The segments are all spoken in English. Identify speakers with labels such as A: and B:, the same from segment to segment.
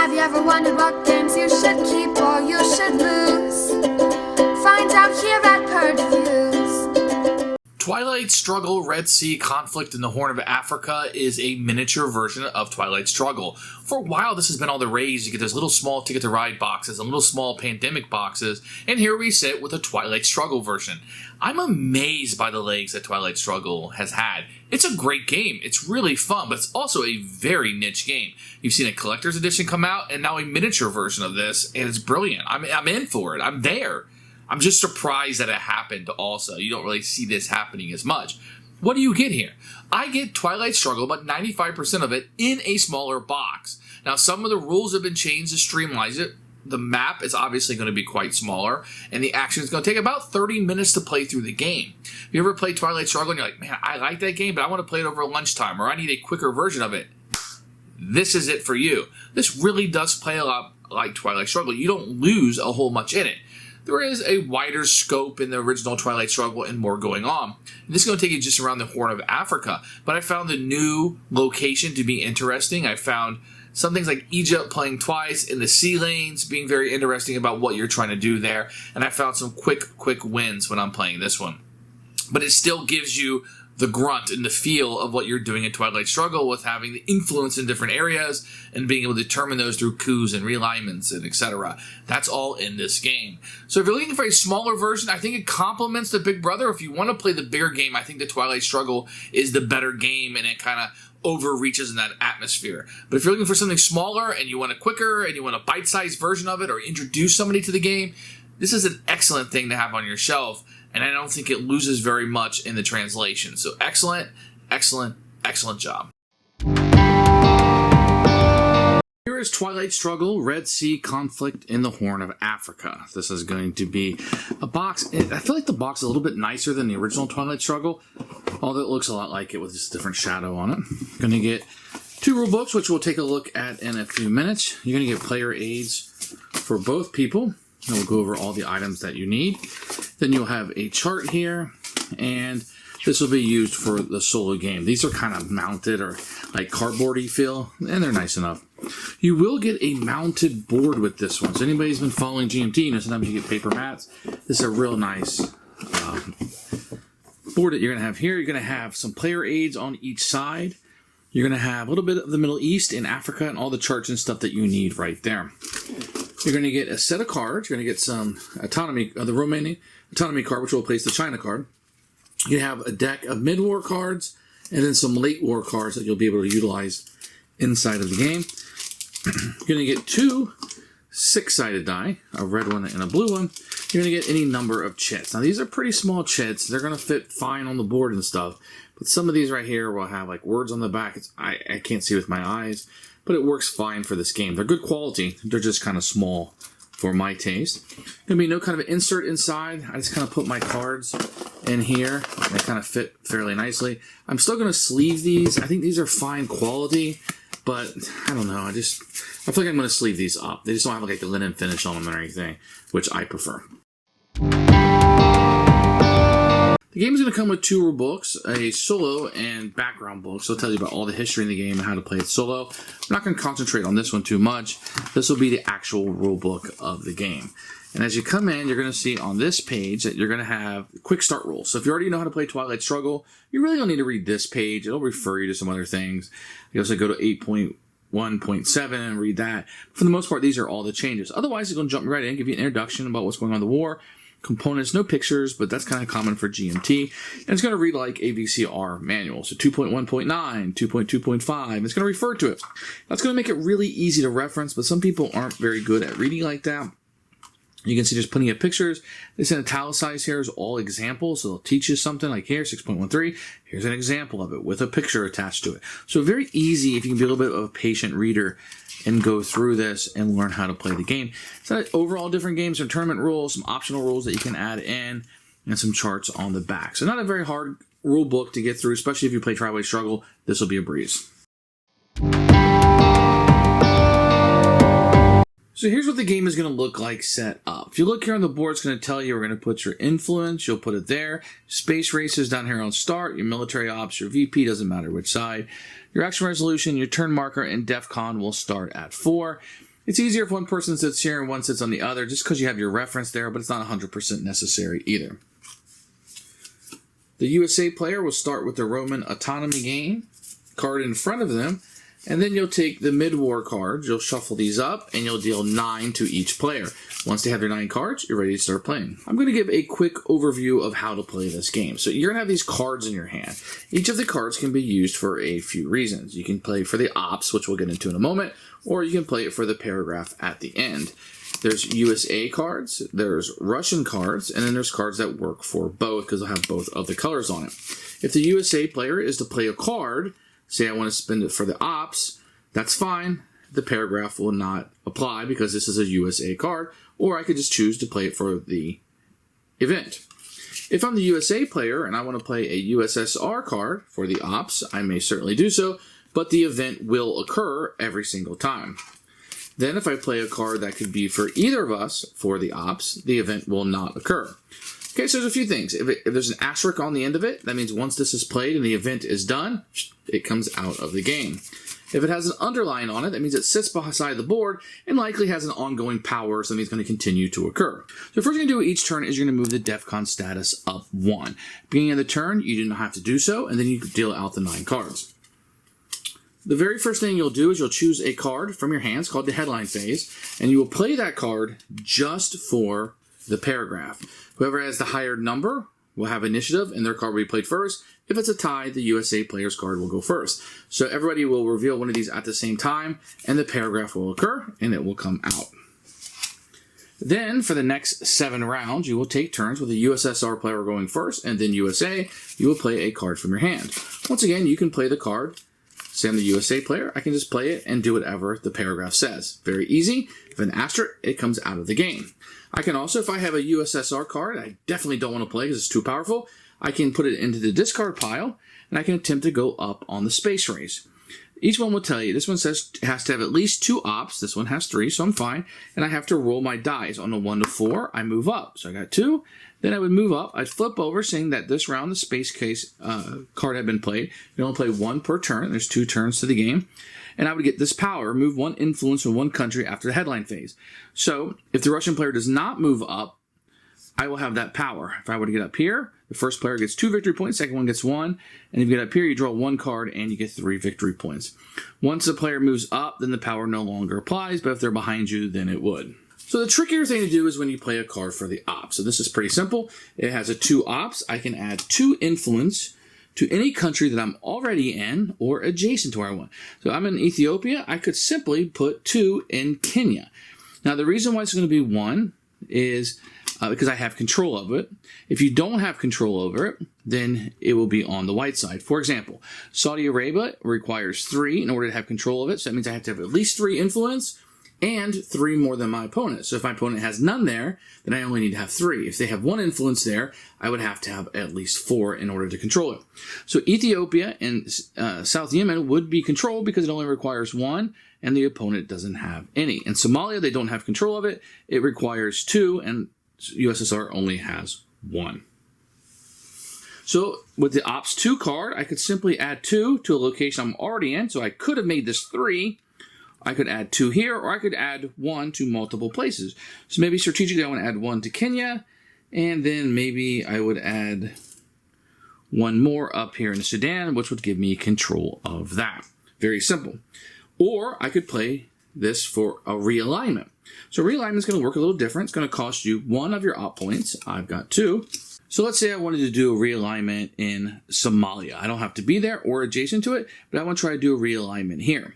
A: Have you ever wondered what games you should keep or you should lose? Find out here at Purge Reviews.
B: Twilight Struggle Red Sea Conflict in the Horn of Africa is a miniature version of Twilight Struggle. For a while, this has been all the rage. You get those little small Ticket to Ride boxes and little small Pandemic boxes, and here we sit with a Twilight Struggle version. I'm amazed by the legs that Twilight Struggle has had. It's a great game. It's really fun, but it's also a very niche game. You've seen a collector's edition come out, and now a miniature version of this, and it's brilliant. I'm in for it. I'm there. I'm just surprised that it happened also. You don't really see this happening as much. What do you get here? I get Twilight Struggle, about 95% of it, in a smaller box. Now, some of the rules have been changed to streamline it. The map is obviously going to be quite smaller, and the action is going to take about 30 minutes to play through the game. If you ever play Twilight Struggle and you're like, man, I like that game, but I want to play it over lunchtime, or I need a quicker version of it, this is it for you. This really does play a lot like Twilight Struggle. You don't lose a whole much in it. There is a wider scope in the original Twilight Struggle and more going on. This is going to take you just around the Horn of Africa, but I found the new location to be interesting. I found some things like Egypt playing twice, in the sea lanes being very interesting about what you're trying to do there, and I found some quick wins when I'm playing this one. But it still gives you the grunt and the feel of what you're doing in Twilight Struggle, with having the influence in different areas and being able to determine those through coups and realignments and etc. That's all in this game. So if you're looking for a smaller version, I think it complements the Big Brother. If you want to play the bigger game, I think the Twilight Struggle is the better game, and it kind of overreaches in that atmosphere. But if you're looking for something smaller and you want a quicker and you want a bite-sized version of it, or introduce somebody to the game, this is an excellent thing to have on your shelf, and I don't think it loses very much in the translation. So excellent job. Here is Twilight Struggle Red Sea Conflict in the Horn of Africa. This is going to be a box. I feel like the box is a little bit nicer than the original Twilight Struggle, although it looks a lot like it with just a different shadow on it. Going to get 2 rule books, which we'll take a look at in a few minutes. You're going to get player aids for both people. And we'll go over all the items that you need. Then you'll have a chart here, and this will be used for the solo game. These are kind of mounted or like cardboardy feel, and they're nice enough. You will get a mounted board with this one. So anybody who's been following GMT, you know sometimes you get paper mats. This is a real nice board that you're going to have here. You're going to have some player aids on each side. You're going to have a little bit of the Middle East and Africa and all the charts and stuff that you need right there. You're going to get a set of cards. You're going to get some autonomy, the Romanian autonomy card, which will replace the China card. You have a deck of mid-war cards, and then some late-war cards that you'll be able to utilize inside of the game. You're going to get 2 6-sided die, a red one and a blue one. You're going to get any number of chits. Now, these are pretty small chits. They're going to fit fine on the board and stuff, but some of these right here will have like words on the back. I can't see with my eyes, but it works fine for this game. They're good quality. They're just kind of small for my taste. Going to be no kind of insert inside. I just kind of put my cards in here. They kind of fit fairly nicely. I'm still going to sleeve these. I think these are fine quality, but I don't know. I feel like I'm going to sleeve these up. They just don't have like a linen finish on them or anything, which I prefer. The game is going to come with 2 rule books, a solo and background book. So it'll tell you about all the history in the game and how to play it solo. I'm not going to concentrate on this one too much. This will be the actual rule book of the game. And as you come in, you're going to see on this page that you're going to have quick start rules. So if you already know how to play Twilight Struggle, you really don't need to read this page. It'll refer you to some other things. You also go to 8.1.7 and read that. For the most part, these are all the changes. Otherwise, it's going to jump right in, give you an introduction about what's going on in the war. Components, no pictures, but that's kind of common for GMT. And it's going to read like a VCR manual. So 2.1.9, 2.2.5, it's going to refer to it. That's going to make it really easy to reference, but some people aren't very good at reading like that. You can see there's plenty of pictures. This in italicized here is all examples, so they'll teach you something like here, 6.13. Here's an example of it with a picture attached to it. So very easy if you can be a little bit of a patient reader and go through this and learn how to play the game. So overall different games, some tournament rules, some optional rules that you can add in, and some charts on the back. So not a very hard rule book to get through, especially if you play Twilight Struggle. This will be a breeze. So here's what the game is going to look like set up. If you look here on the board, it's going to tell you we're going to put your influence. You'll put it there. Space races down here on start. Your military ops, your VP, doesn't matter which side. Your action resolution, your turn marker, and DEF CON will start at 4. It's easier if one person sits here and one sits on the other, just because you have your reference there, but it's not 100% necessary either. The USA player will start with the Roman autonomy game card in front of them, and then you'll take the mid-war cards, you'll shuffle these up, and you'll deal 9 to each player. Once they have their 9 cards, you're ready to start playing. I'm going to give a quick overview of how to play this game. So you're going to have these cards in your hand. Each of the cards can be used for a few reasons. You can play for the ops, which we'll get into in a moment, or you can play it for the paragraph at the end. There's USA cards, there's Russian cards, and then there's cards that work for both because they'll have both of the colors on it. If the USA player is to play a card, say I want to spend it for the ops, that's fine. The paragraph will not apply because this is a USA card, or I could just choose to play it for the event. If I'm the USA player and I want to play a USSR card for the ops, I may certainly do so, but the event will occur every single time. Then if I play a card that could be for either of us for the ops, the event will not occur. Okay, so there's a few things. If there's an asterisk on the end of it, that means once this is played and the event is done, it comes out of the game. If it has an underline on it, that means it sits beside the board and likely has an ongoing power, so that means it's going to continue to occur. So first thing you do each turn is you're going to move the DEFCON status up 1. Beginning of the turn, you do not have to do so, and then you deal out the 9 cards. The very first thing you'll do is you'll choose a card from your hands called the headline phase, and you will play that card just for the paragraph. Whoever has the higher number will have initiative, and their card will be played first. If it's a tie, the USA player's card will go first. So everybody will reveal one of these at the same time, and the paragraph will occur, and it will come out. Then, for the next 7 rounds, you will take turns with the USSR player going first, and then USA, you will play a card from your hand. Once again, you can play the card. Say I'm the USA player, I can just play it and do whatever the paragraph says. Very easy. If an asterisk, it comes out of the game. I can also, if I have a USSR card I definitely don't want to play because it's too powerful, I can put it into the discard pile, and I can attempt to go up on the space race. Each one will tell you, this one says it has to have at least 2 ops, this one has 3, so I'm fine, and I have to roll my dice. On a 1 to 4, I move up. So I got 2, then I would move up, I'd flip over, saying that this round the space case card had been played. You only play 1 per turn, there's 2 turns to the game, and I would get this power, move 1 influence from 1 country after the headline phase. So, if the Russian player does not move up, I will have that power. If I were to get up here, the first player gets 2 victory points, second one gets 1, and if you get up here, you draw 1 card and you get 3 victory points. Once the player moves up, then the power no longer applies, but if they're behind you, then it would. So the trickier thing to do is when you play a card for the ops. So this is pretty simple. It has a 2 ops. I can add 2 influence to any country that I'm already in or adjacent to where I want. So I'm in Ethiopia. I could simply put 2 in Kenya. Now the reason why it's going to be 1 is because I have control of it. If you don't have control over it, then it will be on the white side. For example, Saudi Arabia requires 3 in order to have control of it. So that means I have to have at least 3 influence and 3 more than my opponent. So if my opponent has none there, then I only need to have 3. If they have 1 influence there, I would have to have at least 4 in order to control it. So Ethiopia and South Yemen would be controlled because it only requires 1, and the opponent doesn't have any. In Somalia, they don't have control of it. It requires 2, and USSR only has 1. So with the Ops 2 card, I could simply add 2 to a location I'm already in. So I could have made this 3. I could add 2 here, or I could add 1 to multiple places. So maybe strategically I want to add 1 to Kenya, and then maybe I would add 1 more up here in Sudan, which would give me control of that. Very simple. Or I could play this for a realignment. So realignment is going to work a little different. It's going to cost you 1 of your op points. I've got 2. So let's say I wanted to do a realignment in Somalia. I don't have to be there or adjacent to it, but I want to try to do a realignment here.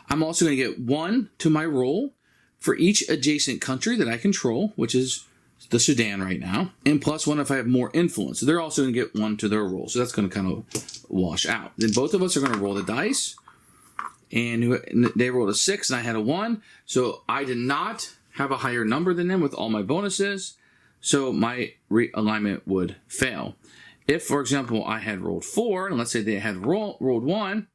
B: I'm also going to get 1 to my roll for each adjacent country that I control, which is the Sudan right now, and plus 1 if I have more influence. So they're also going to get 1 to their roll. So that's going to kind of wash out. Then both of us are going to roll the dice, and they rolled a 6 and I had a 1. So I did not have a higher number than them with all my bonuses, so my realignment would fail. If, for example, I had rolled 4, and let's say they had rolled 1,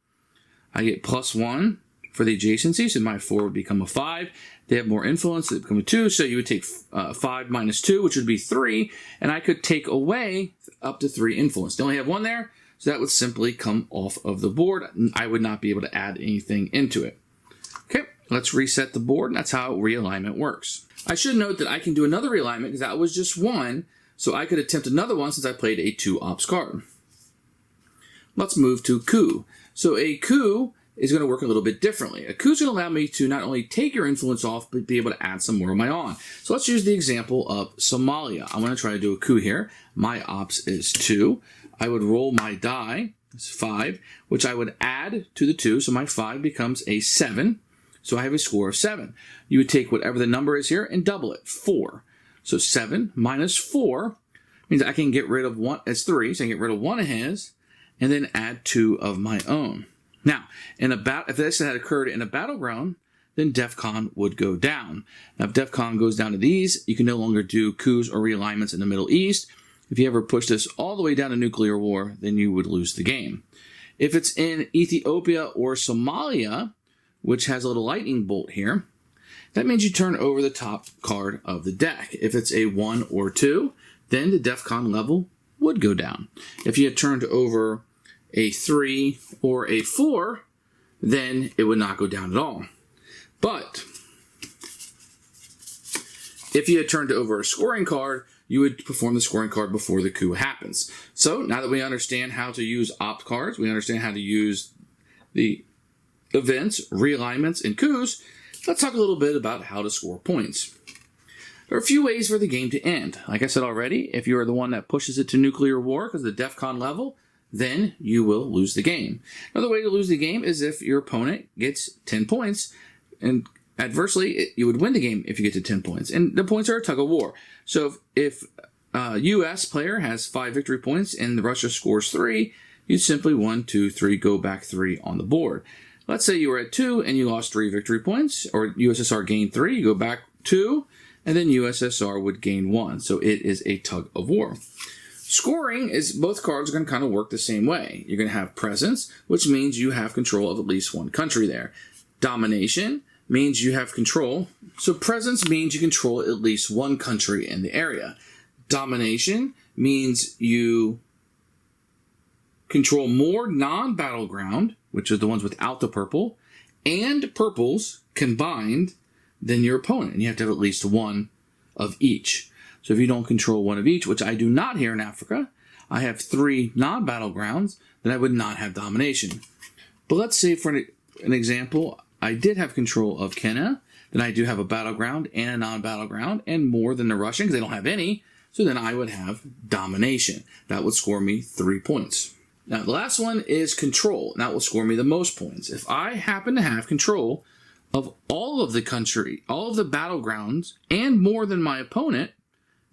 B: I get plus 1 for the adjacency, so my 4 would become a 5. They have more influence, it would become a 2, so you would take 5 minus 2, which would be 3, and I could take away up to 3 influence. They only have 1 there, so that would simply come off of the board. I would not be able to add anything into it. Okay,
C: Let's reset the board, and that's how realignment works. I should note that I can do another realignment because that was just one, so I could attempt another one since I played a 2 ops card. Let's move to coup. So a coup is going to work a little bit differently. A coup is going to allow me to not only take your influence off, but be able to add some more of my own. So let's use the example of Somalia. I'm going to try to do a coup here. My ops is 2. I would roll my die, it's 5, which I would add to the 2, so my 5 becomes a 7. So I have a score of 7. You would take whatever the number is here and double it, 4. So 7 minus 4 means I can get rid of 1, it's 3, so I can get rid of 1 of his, and then add 2 of my own. Now, if this had occurred in a battleground, then DEFCON would go down. Now, if DEFCON goes down to these, you can no longer do coups or realignments in the Middle East. If you ever push this all the way down to nuclear war, then you would lose the game. If it's in Ethiopia or Somalia, which has a little lightning bolt here, that means you turn over the top card of the deck. If it's a 1 or 2, then the DEFCON level would go down. If you had turned over a 3 or a 4, then it would not go down at all. But if you had turned over a scoring card, you would perform the scoring card before the coup happens. So now that we understand how to use opt cards, we understand how to use the events, realignments, and coups, let's talk a little bit about how to score points. There are a few ways for the game to end. Like I said already, if you are the one that pushes it to nuclear war because of the DEFCON level, then you will lose the game. Another way to lose the game is if your opponent gets 10 points, and adversely, you would win the game if you get to 10 points. And the points are a tug of war. So if a U.S. player has 5 victory points and the Russia scores 3, you simply 1, 2, 3, go back 3 on the board. Let's say you were at 2 and you lost 3 victory points, or USSR gained 3, you go back 2, and then USSR would gain 1. So it is a tug of war. Scoring is both cards are going to kind of work the same way. You're going to have presence, which means you have control of at least one country there. Domination means you have control. So presence means you control at least one country in the area. Domination means you control more non-battleground, which are the ones without the purple, and purples combined than your opponent. And you have to have at least one of each. So if you don't control one of each, which I do not here in Africa, I have 3 non-battlegrounds, then I would not have domination. But let's say for an example, I did have control of Kenya, then I do have a battleground and a non-battleground, and more than the Russian, because they don't have any, so then I would have domination. That would score me 3 points. Now, the last one is control, and that will score me the most points. If I happen to have control of all of the country, all of the battlegrounds, and more than my opponent,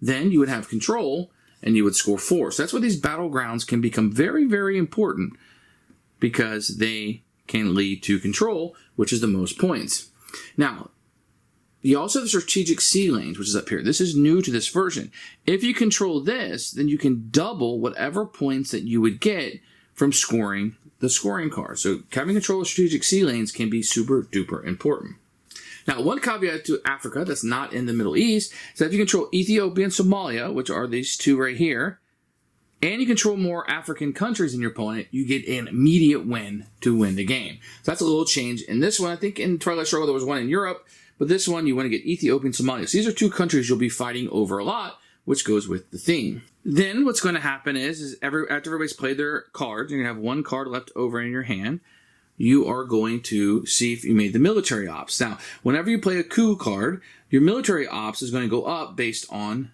C: then you would have control, and you would score 4. So that's why these battlegrounds can become very, very important, because they can lead to control, which is the most points. Now, you also have strategic sea lanes, which is up here. This is new to this version. If you control this, then you can double whatever points that you would get from scoring the scoring card. So having control of strategic sea lanes can be super duper important. Now, one caveat to Africa that's not in the Middle East is that if you control Ethiopia and Somalia, which are these 2 right here, and you control more African countries than your opponent, you get an immediate win to win the game. So that's a little change. In this one, I think in Twilight Struggle there was one in Europe, but this one you want to get Ethiopia and Somalia. So these are 2 countries you'll be fighting over a lot, which goes with the theme. Then what's going to happen is after everybody's played their cards, you're going to have 1 card left over in your hand. You are going to see if you made the military ops. Now, whenever you play a coup card, your military ops is going to go up based on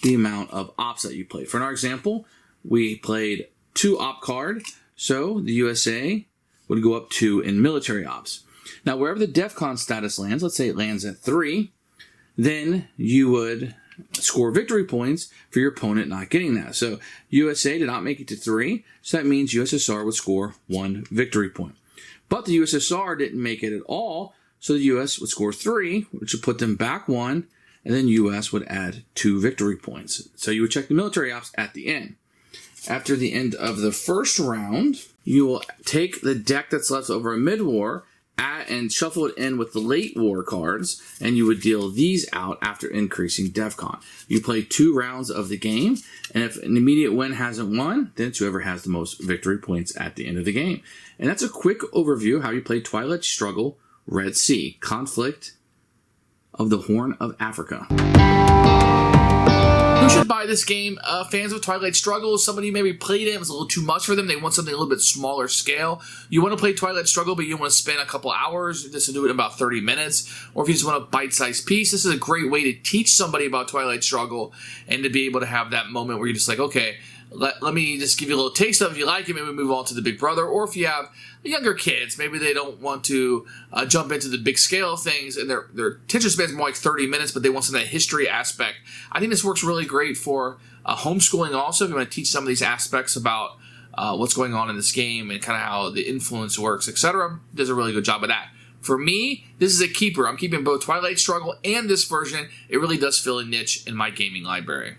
C: the amount of ops that you played. For our example, we played 2 op card, so the USA would go up 2 in military ops. Now, wherever the DEFCON status lands, let's say it lands at 3, then you would score victory points for your opponent not getting that. So USA did not make it to 3, so that means USSR would score 1 victory point. But the USSR didn't make it at all, so the US would score 3, which would put them back 1, and then US would add 2 victory points. So you would check the military ops at the end. After the end of the first round, you will take the deck that's left over in mid-war and shuffle it in with the late war cards, and you would deal these out after increasing DEFCON. You play 2 rounds of the game, and if an immediate win hasn't won, then it's whoever has the most victory points at the end of the game. And that's a quick overview of how you play Twilight Struggle Red Sea, Conflict of the Horn of Africa.
B: Who should buy this game? Fans of Twilight Struggle, somebody who maybe played it, it was a little too much for them, they want something a little bit smaller scale. You want to play Twilight Struggle, but you don't want to spend a couple hours, just to do it in about 30 minutes. Or if you just want a bite-sized piece, this is a great way to teach somebody about Twilight Struggle and to be able to have that moment where you're just like, okay, let me just give you a little taste of it. If you like it, maybe move on to the Big Brother. Or if you have younger kids, maybe they don't want to jump into the big scale of things, and their attention span is more like 30 minutes, but they want some of that history aspect. I think this works really great for homeschooling also, if you want to teach some of these aspects about what's going on in this game and kind of how the influence works, etc. Does a really good job of that. For me, this is a keeper. I'm keeping both Twilight Struggle and this version. It really does fill a niche in my gaming library.